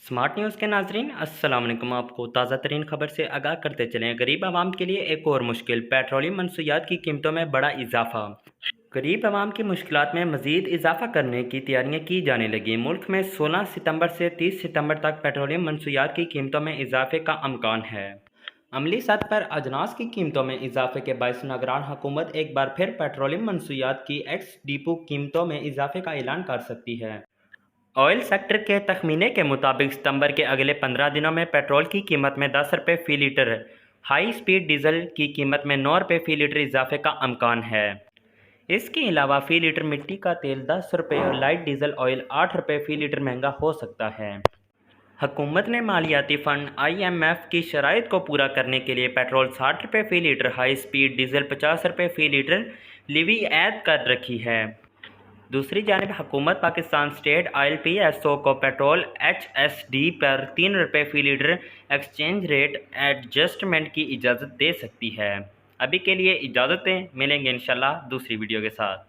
Smart news के नाजरीन अस्सलाम वालेकुम। आपको ताज़ा तरीन खबर से आगाह करते चलें। गरीब आवाम के लिए एक और मुश्किल, पेट्रोलियम मनसूयात की कीमतों में बड़ा इजाफा। गरीब आवाम की मुश्किलात में मज़ीद इजाफा करने की तैयारियां की जाने लगी। मुल्क में 16 सितंबर से 30 सितंबर तक पेट्रोलियम मनसूयात की कीमतों में इजाफे का अमकान है। अमली सतह पर अजनास की कीमतों में इजाफे के बायस निगरान हुकूमत एक बार फिर पेट्रोलियम मनसूयात की एक्स डिपो कीमतों में इजाफे का ऐलान कर सकती है। ऑयल सेक्टर के तखमीने के मुताबिक सितंबर के अगले 15 दिनों में पेट्रोल की कीमत में 10 रुपये फ़ी लीटर, हाई स्पीड डीजल की कीमत में 9 रुपये फ़ी लीटर इजाफे का अमकान है। इसके अलावा फ़ी लीटर मिट्टी का तेल 10 रुपये और लाइट डीजल ऑयल 8 रुपये फ़ी लीटर महंगा हो सकता है। हुकूमत ने मालियाती फ़ंड IMF की शराइत को पूरा करने के लिए पेट्रोल 60 रुपये फ़ी लीटर, हाई स्पीड डीजल 50 रुपये फ़ी लीटर लीवी ऐद कर रखी है। दूसरी जानिब हुकूमत पाकिस्तान स्टेट ऑयल PSO को पेट्रोल HSD पर 3 रुपये फ़ी लीटर एक्सचेंज रेट एडजस्टमेंट की इजाज़त दे सकती है। अभी के लिए इजाज़त दें, मिलेंगे इंशाल्लाह दूसरी वीडियो के साथ।